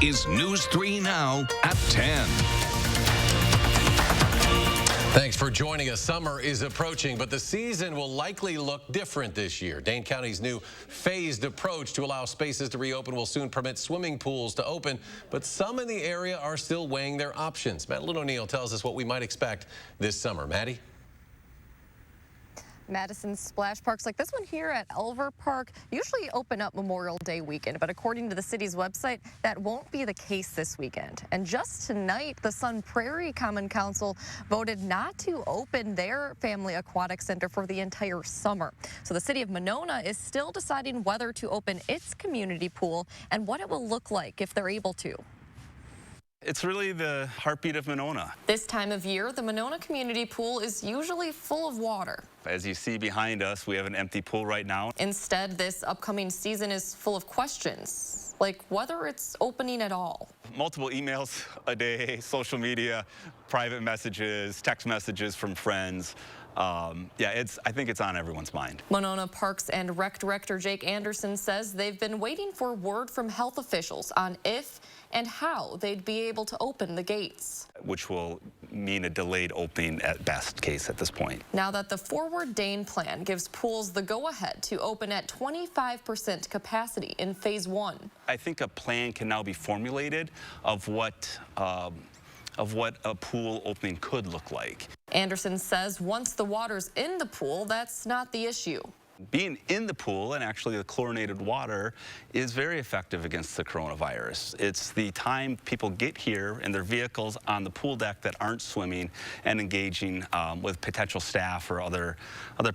is News 3 Now at 10. Thanks for joining us. Summer is approaching, but the season will likely look different this year. Dane County's new phased approach to allow spaces to reopen will soon permit swimming pools to open, but some in the area are still weighing their options. Madeline O'Neill tells us what we might expect this summer. Maddie? Madison splash parks like this one here at Elver Park usually open up Memorial Day weekend, but according to the city's website, that won't be the case this weekend. And just tonight, the Sun Prairie Common Council voted not to open their family aquatic center for the entire summer. So the city of Monona is still deciding whether to open its community pool and what it will look like if they're able to. It's really the heartbeat of Monona. This time of year, the Monona community pool is usually full of water. As you see behind us, we have an empty pool right now. Instead, this upcoming season is full of questions, like whether it's opening at all. Multiple emails a day, social media, private messages, text messages from friends. I think it's on everyone's mind. Monona Parks and Rec Director Jake Anderson says they've been waiting for word from health officials on if and how they'd be able to open the gates, which will mean a delayed opening at best case at this point. Now that the Forward Dane plan gives pools the go-ahead to open at 25% capacity in phase 1. I think a plan can now be formulated of what a pool opening could look like. Anderson says once the water's in the pool, that's not the issue. Being in the pool, and actually the chlorinated water, is very effective against the coronavirus. It's the time people get here in their vehicles on the pool deck that aren't swimming and engaging with potential staff or other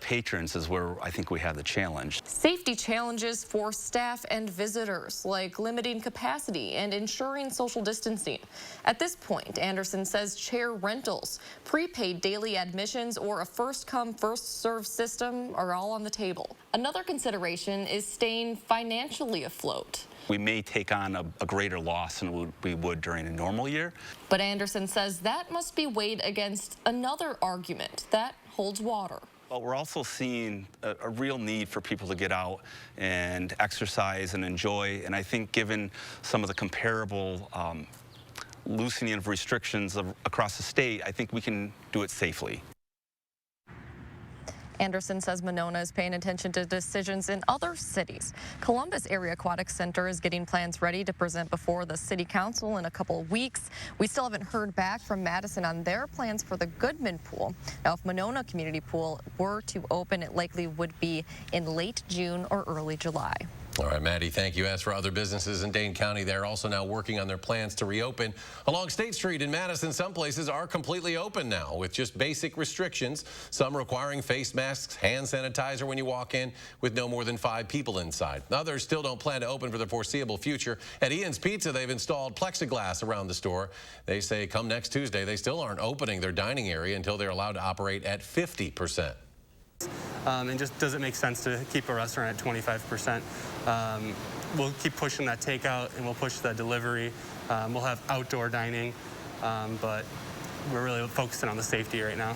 patrons is where I think we have the challenge. Safety challenges for staff and visitors, like limiting capacity and ensuring social distancing. At this point, Anderson says chair rentals, prepaid daily admissions, or a first-come, first-served system are all on the table. Another consideration is staying financially afloat. We may take on a greater loss than we would during a normal year. But Anderson says that must be weighed against another argument that holds water. But we're also seeing a real need for people to get out and exercise and enjoy. And I think given some of the comparable loosening of restrictions across the state, I think we can do it safely. Anderson says Monona is paying attention to decisions in other cities. Columbus Area Aquatic Center is getting plans ready to present before the city council in a couple of weeks. We still haven't heard back from Madison on their plans for the Goodman Pool. Now, if Monona Community Pool were to open, it likely would be in late June or early July. All right, Maddie, thank you. As for other businesses in Dane County, they're also now working on their plans to reopen. Along State Street in Madison, some places are completely open now with just basic restrictions, some requiring face masks, hand sanitizer when you walk in, with no more than 5 people inside. Others still don't plan to open for the foreseeable future. At Ian's Pizza, they've installed plexiglass around the store. They say come next Tuesday, they still aren't opening their dining area until they're allowed to operate at 50%. And just doesn't make sense to keep a restaurant at 25%. We'll keep pushing that takeout and we'll push the delivery. We'll have outdoor dining, but we're really focusing on the safety right now.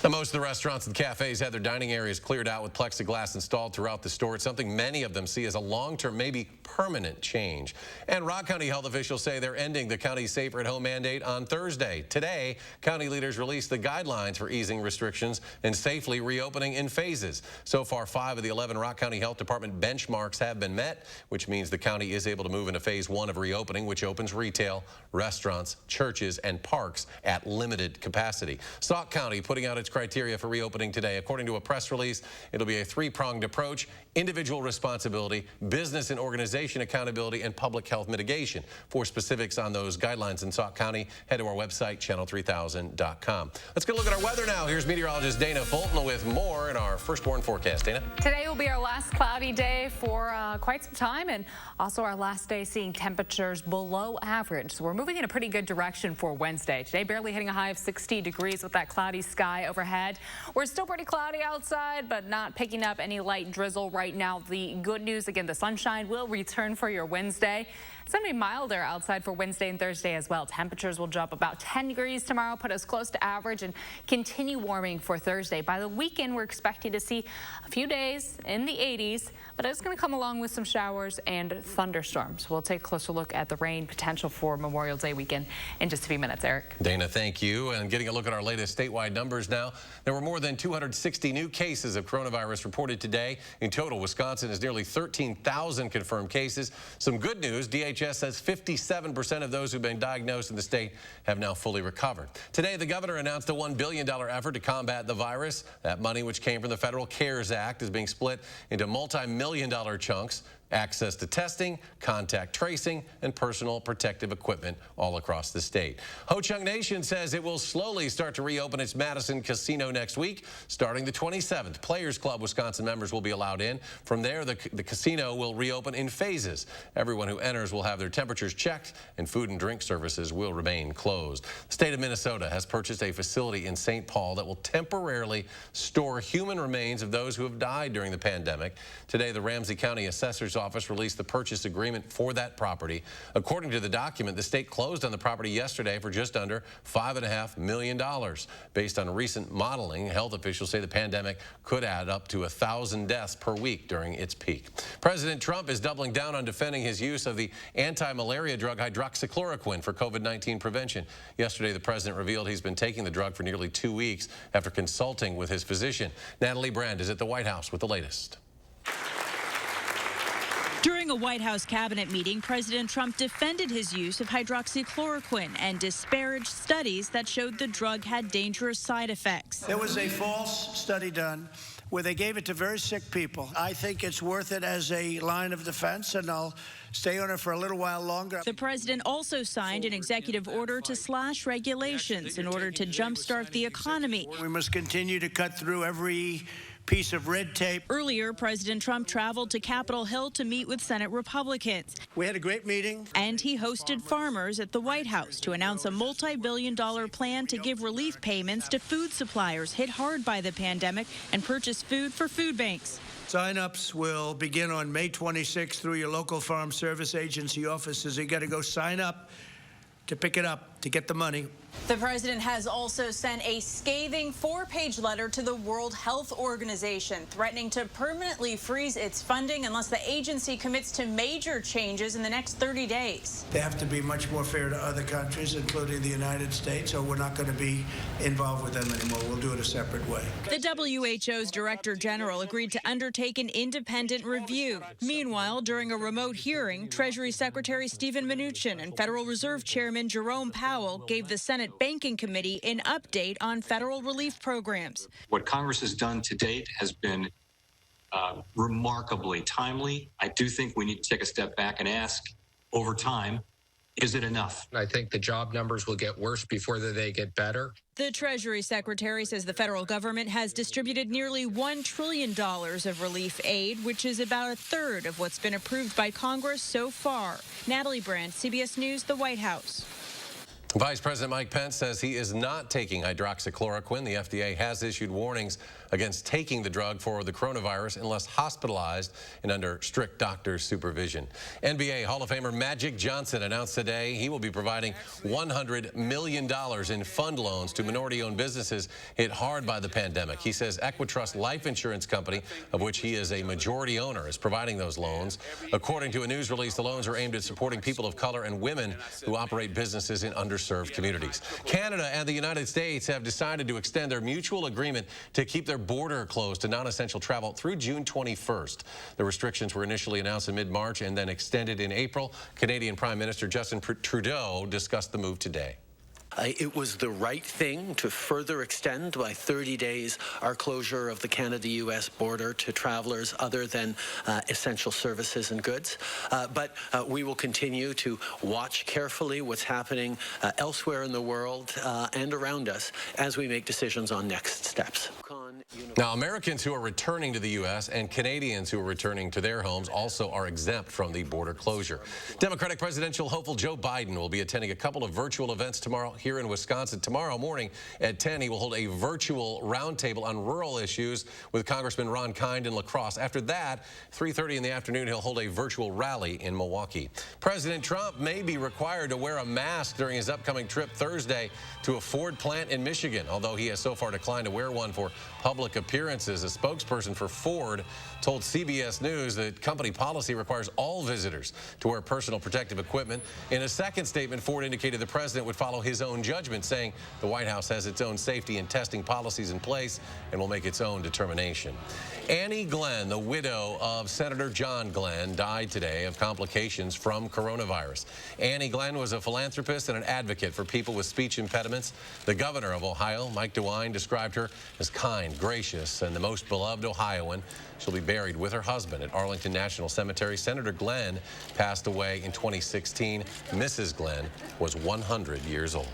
Now, most of the restaurants and cafes had their dining areas cleared out with plexiglass installed throughout the store. It's something many of them see as a long-term, maybe permanent change. And Rock County health officials say they're ending the county's safer at home mandate on Thursday. Today, county leaders released the guidelines for easing restrictions and safely reopening in phases. So far, 5 of the 11 Rock County Health Department benchmarks have been met, which means the county is able to move into phase 1 of reopening, which opens retail, restaurants, churches, and parks at limited capacity. Sauk County putting out its criteria for reopening today. According to a press release, it'll be a 3-pronged approach: individual responsibility, business and organization accountability, and public health mitigation. For specifics on those guidelines in Sauk County, head to our website, channel3000.com. Let's get a look at our weather now. Here's meteorologist Dana Fulton with more in our firstborn forecast. Dana? Today will be our last cloudy day for quite some time, and also our last day seeing temperatures below average. So we're moving in a pretty good direction for Wednesday. Today barely hitting a high of 60 degrees with that cloudy sky overhead. We're still pretty cloudy outside, but not picking up any light drizzle right now. The good news, again, the sunshine will return for your Wednesday. It's going to be milder outside for Wednesday and Thursday as well. Temperatures will drop about 10 degrees tomorrow, put us close to average, and continue warming for Thursday. By the weekend, we're expecting to see a few days in the 80s, but it's going to come along with some showers and thunderstorms. We'll take a closer look at the rain potential for Memorial Day weekend in just a few minutes. Eric. Dana, thank you. And getting a look at our latest statewide numbers now. There were more than 260 new cases of coronavirus reported today. In total, Wisconsin has nearly 13,000 confirmed cases. Some good news, DHS says 57% of those who've been diagnosed in the state have now fully recovered. Today, the governor announced a $1 billion effort to combat the virus. That money, which came from the Federal CARES Act, is being split into multi-million-dollar chunks. Access to testing, contact tracing, and personal protective equipment all across the state. Ho-Chunk Nation says it will slowly start to reopen its Madison casino next week, starting the 27th. Players Club Wisconsin members will be allowed in. From there, the casino will reopen in phases. Everyone who enters will have their temperatures checked, and food and drink services will remain closed. The state of Minnesota has purchased a facility in St. Paul that will temporarily store human remains of those who have died during the pandemic. Today, the Ramsey County Assessor's Office released the purchase agreement for that property. According to the document, the state closed on the property yesterday for just under $5.5 million. Based on recent modeling, health officials say the pandemic could add up to 1,000 deaths per week during its peak. President Trump is doubling down on defending his use of the anti-malaria drug hydroxychloroquine for COVID-19 prevention. Yesterday, the president revealed he's been taking the drug for nearly 2 weeks after consulting with his physician. Natalie Brand is at the White House with the latest. During a White House cabinet meeting, President Trump defended his use of hydroxychloroquine and disparaged studies that showed the drug had dangerous side effects. There was a false study done where they gave it to very sick people. I think it's worth it as a line of defense, and I'll stay on it for a little while longer. The president also signed an executive order to slash regulations in order to jumpstart the economy. We must continue to cut through every piece of red tape. Earlier, President Trump traveled to Capitol Hill to meet with Senate Republicans. We had a great meeting. And he hosted farmers at the White House to announce a multi-billion-dollar plan to give relief payments to food suppliers hit hard by the pandemic and purchase food for food banks. Sign-ups will begin on May 26th through your local Farm Service Agency offices. You got to go sign up to pick it up, to get the money. The president has also sent a scathing 4-page letter to the World Health Organization, threatening to permanently freeze its funding unless the agency commits to major changes in the next 30 days. They have to be much more fair to other countries, including the United States, or we're not going to be involved with them anymore. We'll do it a separate way. The WHO's Director General agreed to undertake an independent review. Meanwhile, during a remote hearing, Treasury Secretary Steven Mnuchin and Federal Reserve Chairman Jerome Powell gave the Senate Banking Committee an update on federal relief programs. What Congress has done to date has been remarkably timely. I do think we need to take a step back and ask, over time, is it enough? I think the job numbers will get worse before they get better. The Treasury Secretary says the federal government has distributed nearly $1 trillion of relief aid, which is about a third of what's been approved by Congress so far. Natalie Brandt, CBS News, the White House. Vice President Mike Pence says he is not taking hydroxychloroquine. The FDA has issued warnings against taking the drug for the coronavirus unless hospitalized and under strict doctor's supervision. NBA Hall of Famer Magic Johnson announced today he will be providing $100 million in fund loans to minority-owned businesses hit hard by the pandemic. He says Equitrust Life Insurance Company, of which he is a majority owner, is providing those loans. According to a news release, the loans are aimed at supporting people of color and women who operate businesses in underserved communities. Canada and the United States have decided to extend their mutual agreement to keep their border closed to non-essential travel through June 21st. The restrictions were initially announced in mid-March and then extended in April. Canadian Prime Minister Justin Trudeau discussed the move today. It was the right thing to further extend by 30 days our closure of the Canada-U.S. border to travelers other than essential services and goods. But we will continue to watch carefully what's happening elsewhere in the world and around us as we make decisions on next steps. Now, Americans who are returning to the U.S. and Canadians who are returning to their homes also are exempt from the border closure. Democratic presidential hopeful Joe Biden will be attending a couple of virtual events tomorrow here in Wisconsin. Tomorrow morning at 10, he will hold a virtual roundtable on rural issues with Congressman Ron Kind in La Crosse. After that, 3:30 in the afternoon, he'll hold a virtual rally in Milwaukee. President Trump may be required to wear a mask during his upcoming trip Thursday to a Ford plant in Michigan, although he has so far declined to wear one for public appearances. A spokesperson for Ford told CBS News that company policy requires all visitors to wear personal protective equipment. In a second statement, Ford indicated the president would follow his own judgment, saying the White House has its own safety and testing policies in place and will make its own determination. Annie Glenn, the widow of Senator John Glenn, died today of complications from coronavirus. Annie Glenn was a philanthropist and an advocate for people with speech impediments. The governor of Ohio, Mike DeWine, described her as kind, gracious, and the most beloved Ohioan. She'll be buried with her husband at Arlington National Cemetery. Senator Glenn passed away in 2016. Mrs. Glenn was 100 years old.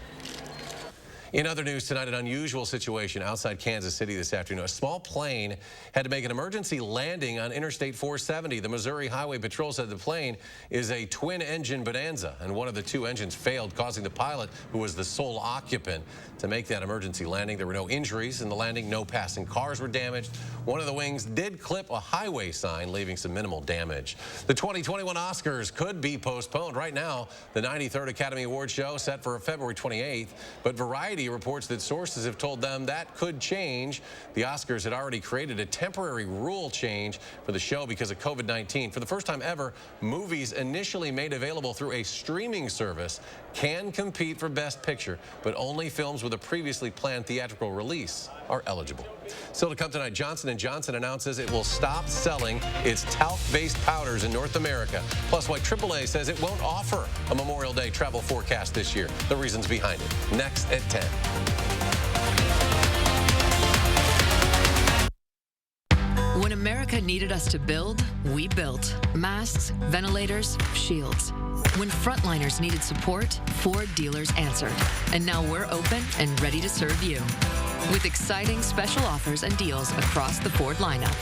In other news tonight, an unusual situation outside Kansas City this afternoon. A small plane had to make an emergency landing on Interstate 470. The Missouri Highway Patrol said the plane is a twin-engine Bonanza, and one of the two engines failed, causing the pilot, who was the sole occupant, to make that emergency landing. There were no injuries in the landing. No passing cars were damaged. One of the wings did clip a highway sign, leaving some minimal damage. The 2021 Oscars could be postponed. Right now, the 93rd Academy Awards show set for February 28th, but Variety reports that sources have told them that could change. The Oscars had already created a temporary rule change for the show because of COVID-19. For the first time ever, movies initially made available through a streaming service can compete for Best Picture, but only films with a previously planned theatrical release are eligible. Still to come tonight, Johnson & Johnson announces it will stop selling its talc-based powders in North America. Plus, why AAA says it won't offer a Memorial Day travel forecast this year. The reasons behind it. Next at 10. When America needed us to build, we built. Masks, ventilators, shields. When frontliners needed support, Ford dealers answered. And now we're open and ready to serve you. With exciting special offers and deals across the Ford lineup.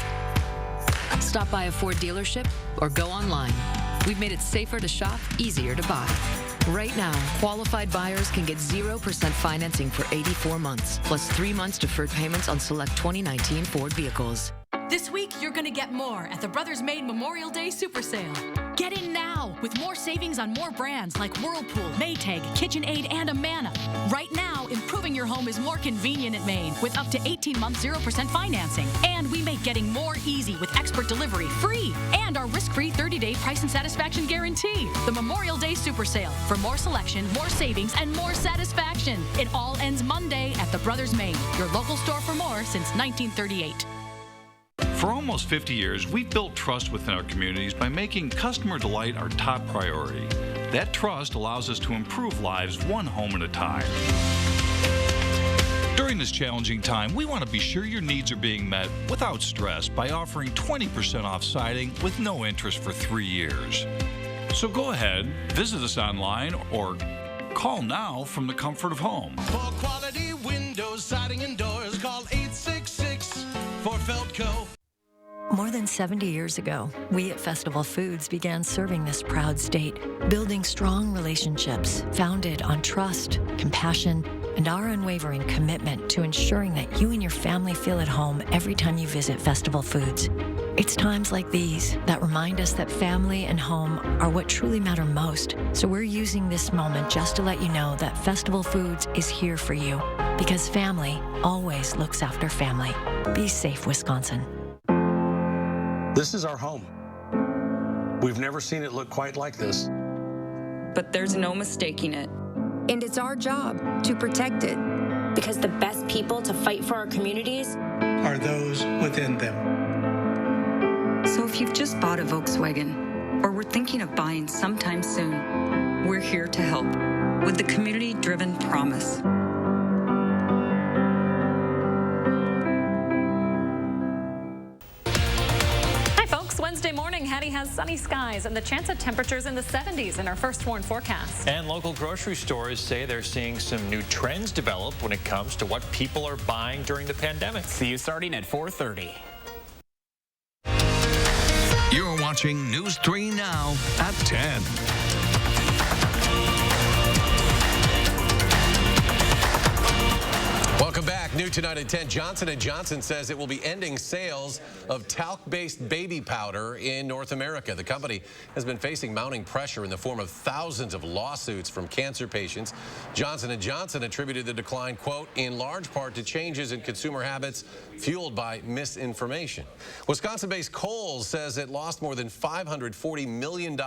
Stop by a Ford dealership or go online. We've made it safer to shop, easier to buy. Right now, qualified buyers can get 0% financing for 84 months, plus 3 months deferred payments on select 2019 Ford vehicles. This week, you're going to get more at the Brothers Maine Memorial Day Super Sale. Get in now with more savings on more brands like Whirlpool, Maytag, KitchenAid, and Amana. Right now, improving your home is more convenient at Maine with up to 18 months 0% financing. And we make getting more easy with expert delivery free and our risk-free 30-day price and satisfaction guarantee. The Memorial Day Super Sale for more selection, more savings, and more satisfaction. It all ends Monday at the Brothers Maine, your local store for more since 1938. For almost 50 years, we've built trust within our communities by making customer delight our top priority. That trust allows us to improve lives one home at a time. During this challenging time, we want to be sure your needs are being met without stress by offering 20% off siding with no interest for 3 years. So go ahead, visit us online, or call now from the comfort of home. For quality windows, siding, and doors, call 866 for Feltco. More than 70 years ago, we at Festival Foods began serving this proud state, building strong relationships founded on trust, compassion, and our unwavering commitment to ensuring that you and your family feel at home every time you visit Festival Foods. It's times like these that remind us that family and home are what truly matter most. So we're using this moment just to let you know that Festival Foods is here for you, because family always looks after family. Be safe, Wisconsin. This is our home. We've never seen it look quite like this. But there's no mistaking it. And it's our job to protect it. Because the best people to fight for our communities are those within them. So if you've just bought a Volkswagen or were thinking of buying sometime soon, we're here to help with the community-driven promise. Wednesday morning, Hattie has sunny skies and the chance of temperatures in the 70s in our first warn forecast. And local grocery stores say they're seeing some new trends develop when it comes to what people are buying during the pandemic. See you starting at 4:30. You're watching News 3 Now at 10. Welcome back. New tonight at 10. Johnson & Johnson says it will be ending sales of talc-based baby powder in North America. The company has been facing mounting pressure in the form of thousands of lawsuits from cancer patients. Johnson & Johnson attributed the decline, quote, in large part to changes in consumer habits fueled by misinformation. Wisconsin-based Kohl's says it lost more than $540 million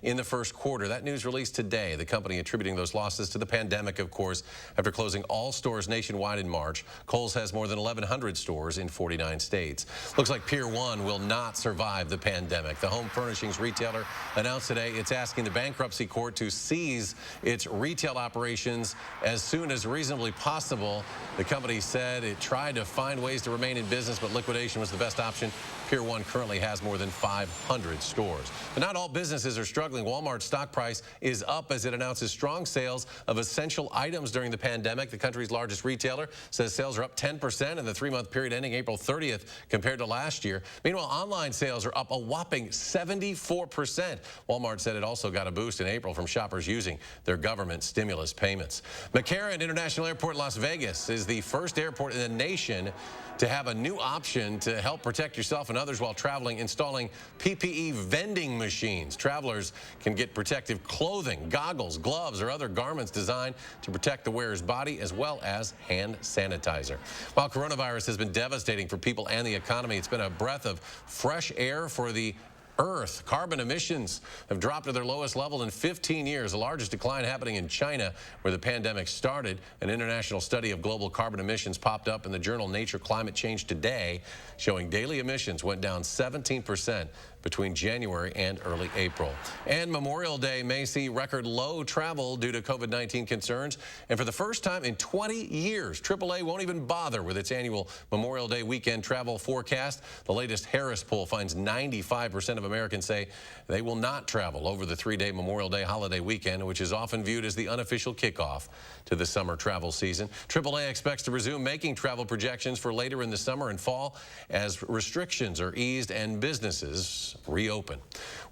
in the first quarter. That news released today. The company attributing those losses to the pandemic, of course, after closing all stores nationwide in March. Kohl's has more than 1,100 stores in 49 states. Looks like Pier 1 will not survive the pandemic. The home furnishings retailer announced today it's asking the bankruptcy court to seize its retail operations as soon as reasonably possible. The company said it tried to find ways to remain in business, but liquidation was the best option. Pier 1 currently has more than 500 stores. But not all businesses are struggling. Walmart's stock price is up as it announces strong sales of essential items during the pandemic. The country's largest retailer says sales are up 10% in the 3-month period ending April 30th compared to last year. Meanwhile, online sales are up a whopping 74%. Walmart said it also got a boost in April from shoppers using their government stimulus payments. McCarran International Airport in Las Vegas is the first airport in the nation to have a new option to help protect yourself and others while traveling, installing PPE vending machines. Travelers can get protective clothing, goggles, gloves, or other garments designed to protect the wearer's body, as well as hand sanitizer. While coronavirus has been devastating for people and the economy, it's been a breath of fresh air for the Earth. Carbon emissions have dropped to their lowest level in 15 years, the largest decline happening in China, where the pandemic started. An international study of global carbon emissions popped up in the journal Nature Climate Change today, showing daily emissions went down 17% between January and early April. And Memorial Day may see record low travel due to COVID-19 concerns. And for the first time in 20 years, AAA won't even bother with its annual Memorial Day weekend travel forecast. The latest Harris poll finds 95% of Americans say they will not travel over the 3-day Memorial Day holiday weekend, which is often viewed as the unofficial kickoff to the summer travel season. AAA expects to resume making travel projections for later in the summer and fall as restrictions are eased and businesses reopen.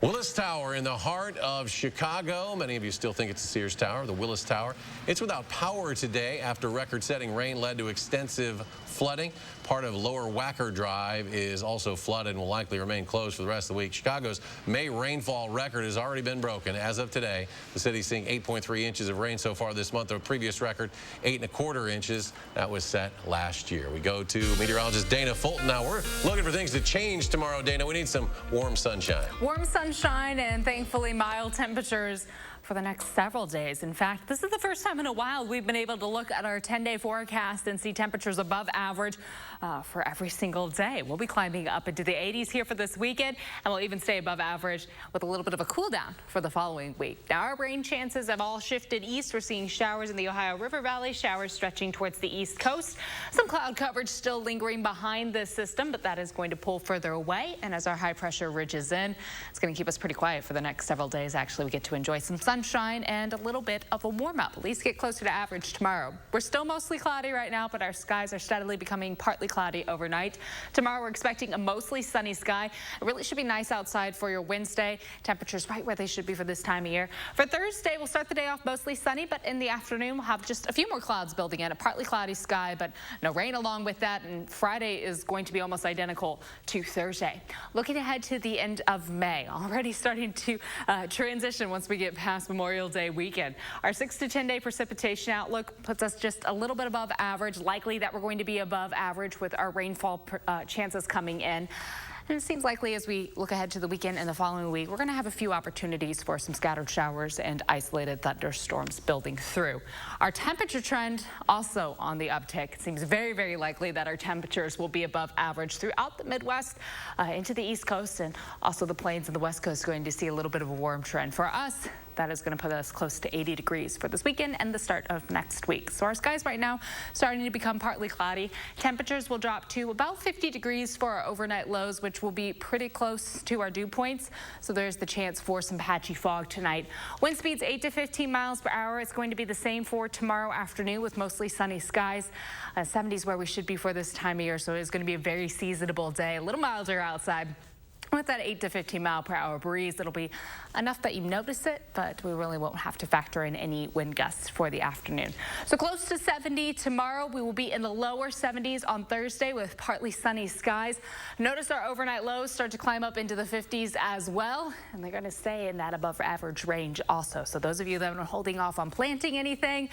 Willis Tower in the heart of Chicago. Many of you still think it's the Sears Tower, the Willis Tower. It's without power today after record-setting rain led to extensive flooding. Part of Lower Wacker Drive is also flooded and will likely remain closed for the rest of the week. Chicago's May rainfall record has already been broken. As of today, the city's seeing 8.3 inches of rain so far this month. The previous record, 8.25 inches. That was set last year. We go to meteorologist Dana Fulton. Now we're looking for things to change tomorrow, Dana. We need some warm sunshine. Warm sunshine and thankfully mild temperatures for the next several days. In fact, this is the first time in a while we've been able to look at our 10-day forecast and see temperatures above average for every single day. We'll be climbing up into the 80s here for this weekend, and we'll even stay above average with a little bit of a cool down for the following week. Now, our rain chances have all shifted east. We're seeing showers in the Ohio River Valley, showers stretching towards the east coast. Some cloud coverage still lingering behind this system, but that is going to pull further away. And as our high pressure ridges in, it's going to keep us pretty quiet for the next several days. Actually, we get to enjoy some sunshine and a little bit of a warm up. At least get closer to average tomorrow. We're still mostly cloudy right now, but our skies are steadily becoming partly cloudy overnight. Tomorrow we're expecting a mostly sunny sky. It really should be nice outside for your Wednesday. Temperatures right where they should be for this time of year. For Thursday, we'll start the day off mostly sunny, but in the afternoon we'll have just a few more clouds building in. A partly cloudy sky, but no rain along with that. And Friday is going to be almost identical to Thursday. Looking ahead to the end of May, already starting to transition once we get past Memorial Day weekend. Our 6 to 10 day precipitation outlook puts us just a little bit above average. Likely that we're going to be above average with our rainfall chances coming in. And it seems likely as we look ahead to the weekend and the following week, we're going to have a few opportunities for some scattered showers and isolated thunderstorms building through. Our temperature trend also on the uptick. It seems very, very likely that our temperatures will be above average throughout the Midwest into the East Coast, and also the plains and the West Coast going to see a little bit of a warm trend. For us, That is going to put us close to 80 degrees for this weekend and the start of next week. So our skies right now starting to become partly cloudy. Temperatures will drop to about 50 degrees for our overnight lows, which will be pretty close to our dew points. So there's the chance for some patchy fog tonight. Wind speeds 8 to 15 miles per hour. It's going to be the same for tomorrow afternoon with mostly sunny skies. 70s where we should be for this time of year. So it's going to be a very seasonable day, a little milder outside. With that 8 to 15 mile per hour breeze, it'll be enough that you notice it, but we really won't have to factor in any wind gusts for the afternoon. So close to 70 tomorrow. We will be in the lower 70s on Thursday with partly sunny skies. Notice our overnight lows start to climb up into the 50s as well, and they're going to stay in that above average range also. So those of you that are holding off on planting anything,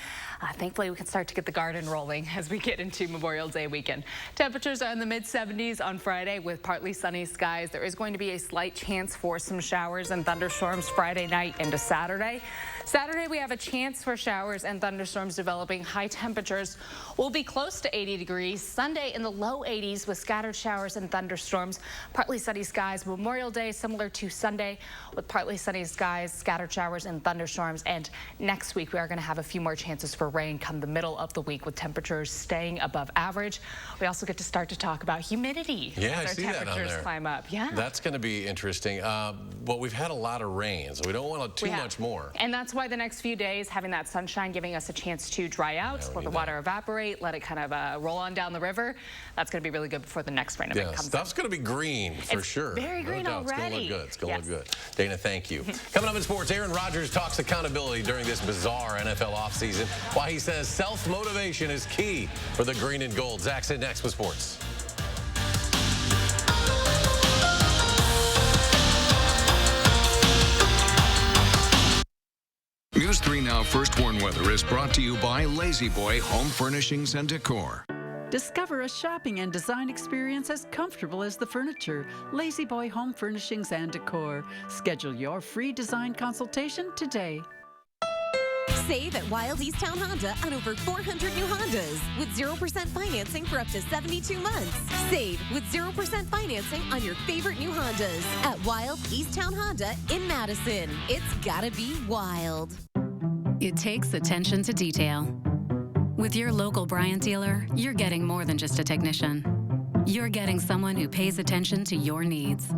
thankfully we can start to get the garden rolling as we get into Memorial Day weekend. Temperatures are in the mid 70s on Friday with partly sunny skies. There is going to be a slight chance for some showers and thunderstorms Friday night into Saturday. Saturday, we have a chance for showers and thunderstorms developing. High temperatures will be close to 80 degrees. Sunday in the low 80s with scattered showers and thunderstorms. Partly sunny skies. Memorial Day similar to Sunday with partly sunny skies, scattered showers and thunderstorms. And next week, we are going to have a few more chances for rain come the middle of the week with temperatures staying above average. We also get to start to talk about humidity. Yeah, as I see our that on temperatures there. climb up. Yeah. That's going to be interesting. Well, we've had a lot of rain, so we don't want too much more. And that's why the next few days, having that sunshine, giving us a chance to dry out, let the water evaporate, let it kind of roll on down the river. That's going to be really good before the next rain event comes. Stuff's going to be green for sure. Very green already. It's going to look good. It's going to look good. Dana, thank you. Coming up in sports, Aaron Rodgers talks accountability during this bizarre NFL offseason, why he says self-motivation is key for the green and gold. Zach said next with sports. News 3 Now First Warn Weather is brought to you by Lazy Boy Home Furnishings and Decor. Discover a shopping and design experience as comfortable as the furniture. Lazy Boy Home Furnishings and Decor. Schedule your free design consultation today. Save at Wild Easttown Honda on over 400 new Hondas with 0% financing for up to 72 months. Save with 0% financing on your favorite new Hondas at Wild Easttown Honda in Madison. It's gotta be wild. It takes attention to detail. With your local Bryant dealer, you're getting more than just a technician. You're getting someone who pays attention to your needs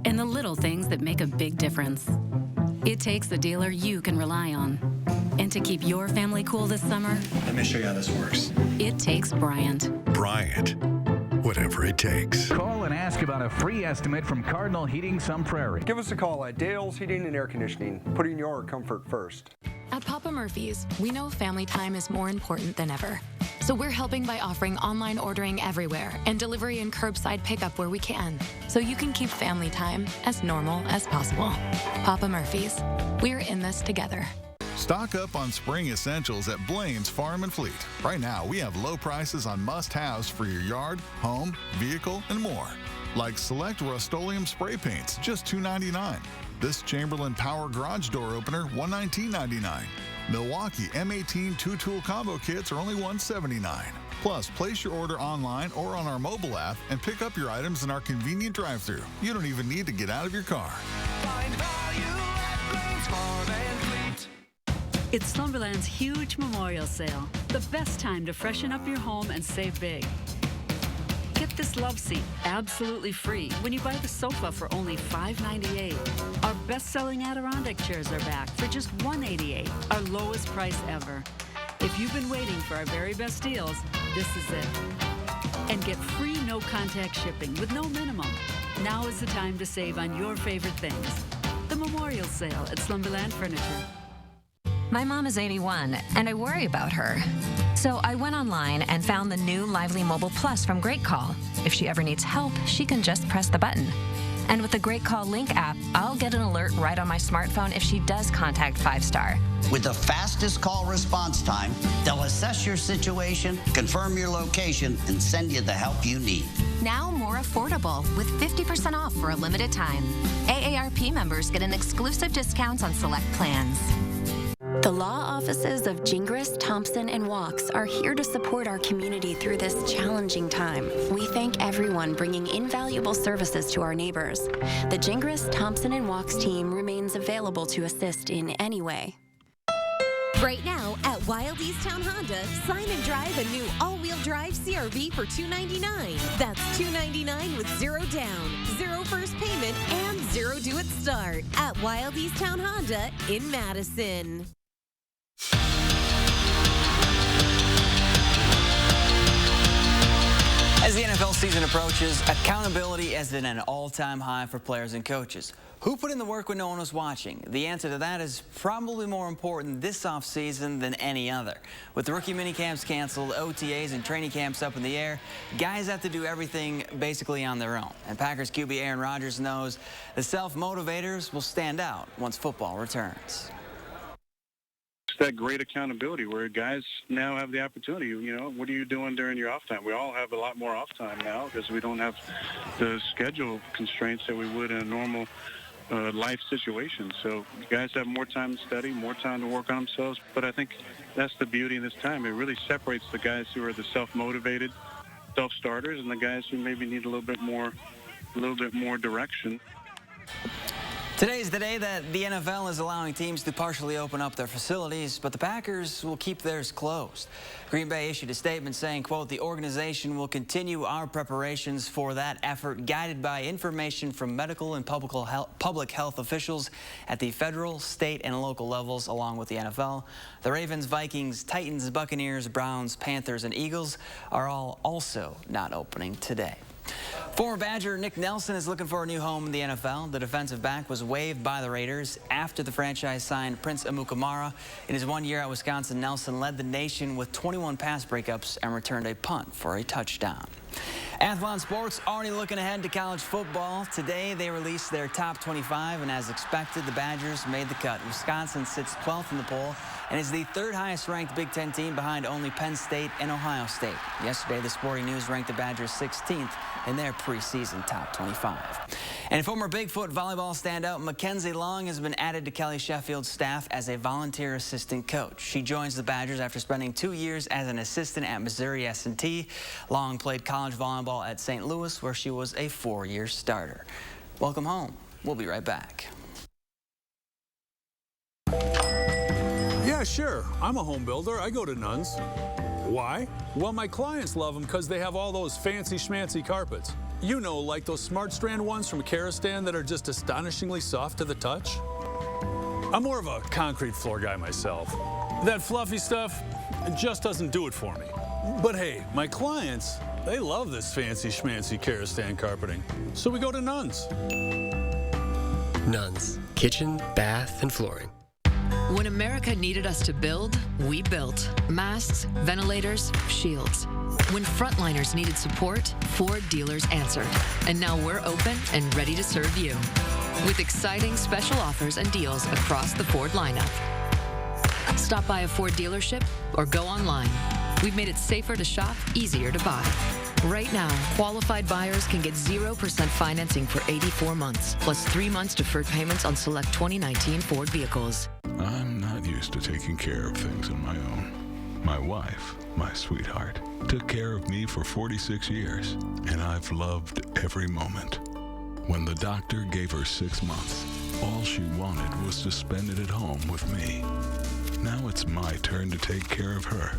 and the little things that make a big difference. It takes a dealer you can rely on. And to keep your family cool this summer, let me show you how this works. It takes Bryant. Bryant. Whatever it takes. Call and ask about a free estimate from Cardinal Heating Sun Prairie. Give us a call at Dale's Heating and Air Conditioning, putting your comfort first. At Papa Murphy's, we know family time is more important than ever. So we're helping by offering online ordering everywhere and delivery and curbside pickup where we can, so you can keep family time as normal as possible. Papa Murphy's, we're in this together. Stock up on spring essentials at Blaine's Farm and Fleet. Right now, we have low prices on must-haves for your yard, home, vehicle, and more. Like select Rust-Oleum spray paints, just $2.99. This Chamberlain Power Garage Door Opener, $119.99. Milwaukee M18 two-tool combo kits are only $179. Plus, place your order online or on our mobile app and pick up your items in our convenient drive-thru. You don't even need to get out of your car. Find value at Blaine's Farm and Fleet. It's Slumberland's huge memorial sale. The best time to freshen up your home and save big. Get this love seat absolutely free when you buy the sofa for only $5.98. Our best-selling Adirondack chairs are back for just $188, our lowest price ever. If you've been waiting for our very best deals, this is it. And get free no-contact shipping with no minimum. Now is the time to save on your favorite things. The memorial sale at Slumberland Furniture. My mom is 81, and I worry about her. So I went online and found the new Lively Mobile Plus from Great Call. If she ever needs help, she can just press the button. And with the Great Call Link app, I'll get an alert right on my smartphone if she does contact 5-Star. With the fastest call response time, they'll assess your situation, confirm your location, and send you the help you need. Now more affordable with 50% off for a limited time. AARP members get an exclusive discount on select plans. The law offices of Gingras, Thompson, and Walks are here to support our community through this challenging time. We thank everyone bringing invaluable services to our neighbors. The Gingras, Thompson, and Walks team remains available to assist in any way. Right now at Wild Easttown Honda, sign and drive a new all-wheel drive CRV for $299. That's $299 with zero down, zero first payment, and zero due at start at Wild Easttown Honda in Madison. As the NFL season approaches, accountability is at an all-time high for players and coaches. Who put in the work when no one was watching? The answer to that is probably more important this offseason than any other. With the rookie minicamps canceled, OTAs and training camps up in the air, guys have to do everything basically on their own. And Packers QB Aaron Rodgers knows the self-motivators will stand out once football returns. It's that great accountability where guys now have the opportunity. You know, what are you doing during your off time? We all have a lot more off time now because we don't have the schedule constraints that we would in a normal life situation. So guys have more time to study, more time to work on themselves. But I think that's the beauty in this time. It really separates the guys who are the self-motivated self-starters and the guys who maybe need a little bit more direction. Today's the day that the NFL is allowing teams to partially open up their facilities, but the Packers will keep theirs closed. Green Bay issued a statement saying, quote, "The organization will continue our preparations for that effort, guided by information from medical and public health officials at the federal, state, and local levels, along with the NFL. The Ravens, Vikings, Titans, Buccaneers, Browns, Panthers, and Eagles are all also not opening today." Former Badger Nick Nelson is looking for a new home in the NFL. The defensive back was waived by the Raiders after the franchise signed Prince Amukamara. In his 1 year at Wisconsin, Nelson led the nation with 21 pass breakups and returned a punt for a touchdown. Athlon Sports already looking ahead to college football. Today they released their top 25, and as expected, the Badgers made the cut. Wisconsin sits 12th in the poll and is the third highest ranked Big Ten team behind only Penn State and Ohio State. Yesterday, the Sporting News ranked the Badgers 16th in their preseason top 25. And former Bigfoot volleyball standout Mackenzie Long has been added to Kelly Sheffield's staff as a volunteer assistant coach. She joins the Badgers after spending 2 years as an assistant at Missouri S&T. Long played college volleyball at St. Louis, where she was a 4-year starter. Welcome home. We'll be right back. Yeah, sure. I'm a home builder. I go to Nuns. Why? Well, my clients love them because they have all those fancy schmancy carpets. You know, like those Smart Strand ones from Karastan that are just astonishingly soft to the touch. I'm more of a concrete floor guy myself. That fluffy stuff just doesn't do it for me. But hey, my clients, they love this fancy schmancy Karastan carpeting. So we go to Nuns. Nuns. Kitchen, bath, and flooring. When America needed us to build, we built. Masks, ventilators, shields. When frontliners needed support, Ford dealers answered. And now we're open and ready to serve you. With exciting special offers and deals across the Ford lineup. Stop by a Ford dealership or go online. We've made it safer to shop, easier to buy. Right now, qualified buyers can get 0% financing for 84 months, plus 3 months deferred payments on select 2019 Ford vehicles. I'm not used to taking care of things on my own. My wife, my sweetheart, took care of me for 46 years, and I've loved every moment. When the doctor gave her 6 months, all she wanted was to spend it at home with me. Now it's my turn to take care of her.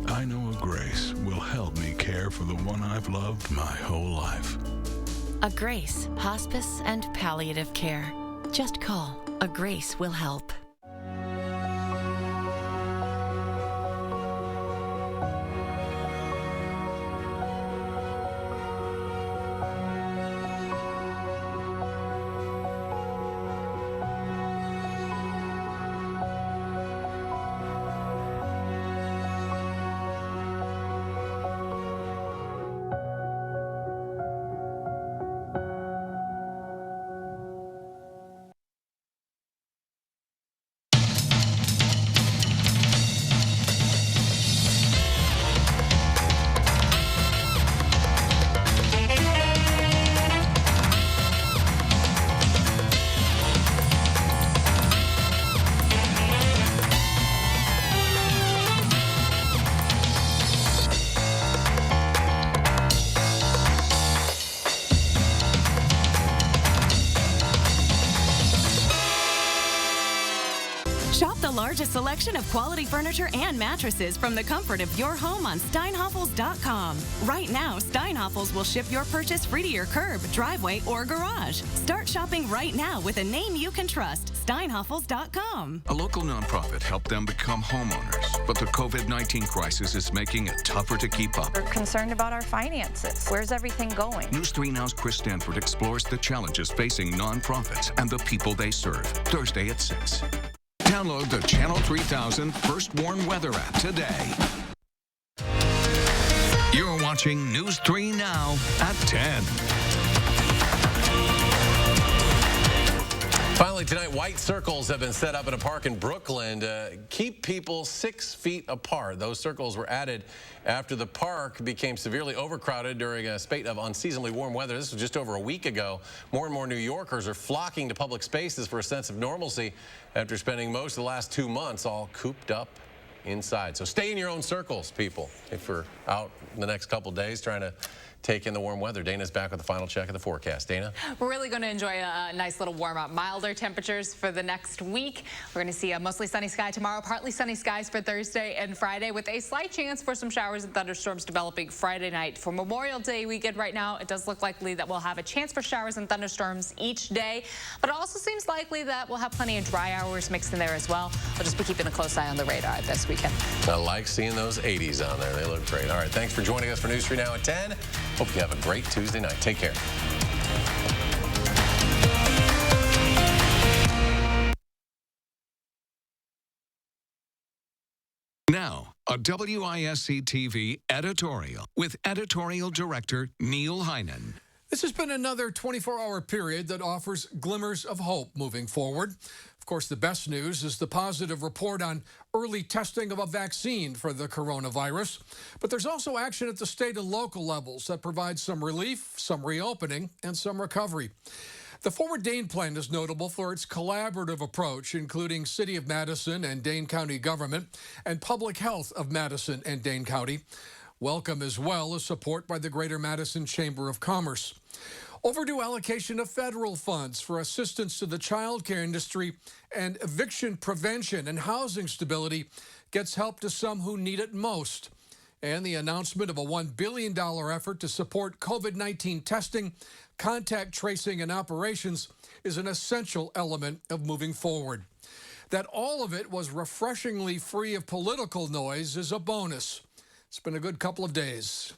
I know a Grace will help me care for the one I've loved my whole life. A Grace, hospice and palliative care. Just call. A Grace will help. largest selection of quality furniture and mattresses from the comfort of your home on steinhoffels.com. Right now, Steinhoffels will ship your purchase free to your curb, driveway, or garage. Start shopping right now with a name you can trust. steinhoffels.com. A local nonprofit helped them become homeowners, but the COVID-19 crisis is making it tougher to keep up. We're concerned about our finances. Where's everything going? News 3 Now's Chris Stanford explores the challenges facing nonprofits and the people they serve. Thursday at 6. Download the Channel 3000 First Warn Weather app today. You're watching News 3 Now at 10. Finally tonight, white circles have been set up in a park in Brooklyn to keep people 6 feet apart. Those circles were added after the park became severely overcrowded during a spate of unseasonably warm weather. This was just over a week ago. More and more New Yorkers are flocking to public spaces for a sense of normalcy after spending most of the last 2 months all cooped up inside. So stay in your own circles, people, if we're out in the next couple days trying to take in the warm weather. Dana's back with the final check of the forecast. Dana? We're really going to enjoy a nice little warm up. Milder temperatures for the next week. We're going to see a mostly sunny sky tomorrow, partly sunny skies for Thursday and Friday, with a slight chance for some showers and thunderstorms developing Friday night. For Memorial Day weekend right now, it does look likely that we'll have a chance for showers and thunderstorms each day, but it also seems likely that we'll have plenty of dry hours mixed in there as well. We'll just be keeping a close eye on the radar this weekend. I like seeing those 80s on there. They look great. All right, thanks for joining us for News 3 Now at 10. Hope you have a great Tuesday night. Take care. Now, a WISC TV editorial with editorial director Neil Heinen. This has been another 24-hour period that offers glimmers of hope moving forward. Of course, the best news is the positive report on early testing of a vaccine for the coronavirus. But there's also action at the state and local levels that provides some relief, some reopening, and some recovery. The Forward Dane Plan is notable for its collaborative approach, including City of Madison and Dane County government and Public Health of Madison and Dane County. Welcome as well as support by the Greater Madison Chamber of Commerce. Overdue allocation of federal funds for assistance to the child care industry and eviction prevention and housing stability gets help to some who need it most. And the announcement of a $1 billion effort to support COVID-19 testing, contact tracing, and operations is an essential element of moving forward. That all of it was refreshingly free of political noise is a bonus. It's been a good couple of days.